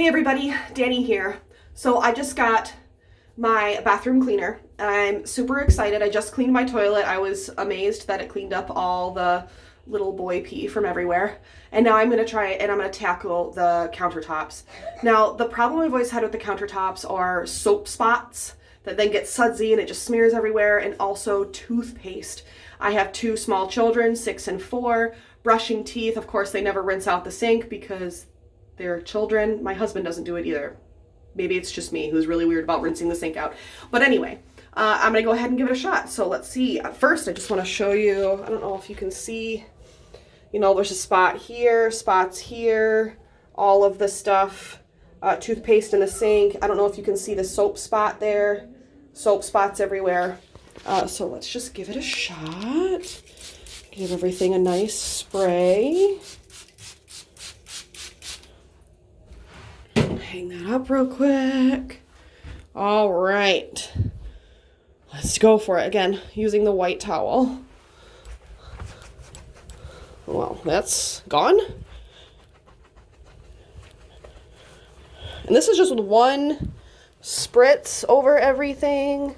Hey everybody, Danny here. So I just got my bathroom cleaner and I'm super excited. I just cleaned my toilet. I was amazed that it cleaned up all the little boy pee from everywhere. And now I'm gonna try it and I'm gonna tackle the countertops. Now, the problem I've always had with the countertops are soap spots that then get sudsy and it just smears everywhere, and also toothpaste. I have two small children, 6 and 4, brushing teeth. Of course, they never rinse out the sink because they're children. My husband doesn't do it either. Maybe it's just me who's really weird about rinsing the sink out. But anyway, I'm gonna go ahead and give it a shot. So let's see. First, I just wanna show you, I don't know if you can see, there's a spot here, spots here, all of the stuff, toothpaste in the sink. I don't know if you can see the soap spot there, soap spots everywhere. So let's just give it a shot. Give everything a nice spray. Hang that up real quick. All right. Let's go for it. Again, using the white towel. Well, that's gone. And this is just with one spritz over everything.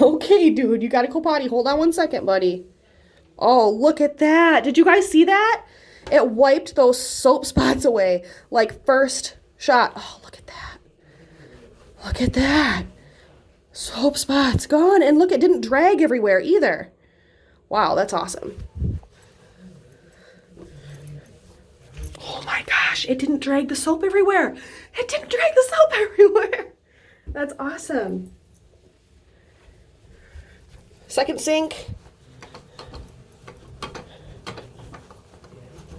Okay, dude, you gotta go potty. Hold on one second, buddy. Oh, look at that. Did you guys see that? It wiped those soap spots away. Like, first shot. Oh, look at that. Look at that. Soap spots gone. And look, it didn't drag everywhere either. Wow, that's awesome. Oh my gosh, it didn't drag the soap everywhere. It didn't drag the soap everywhere. That's awesome. Second sink.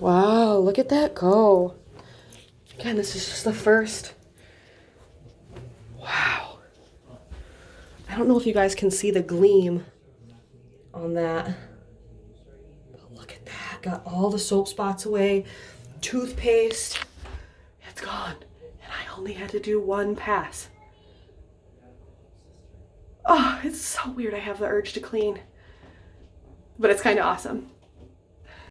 Wow, look at that go. Again, this is just the first. Wow. I don't know if you guys can see the gleam on that. But look at that. Got all the soap spots away. Toothpaste. It's gone. And I only had to do one pass. Oh, it's so weird. I have the urge to clean. But it's kind of awesome.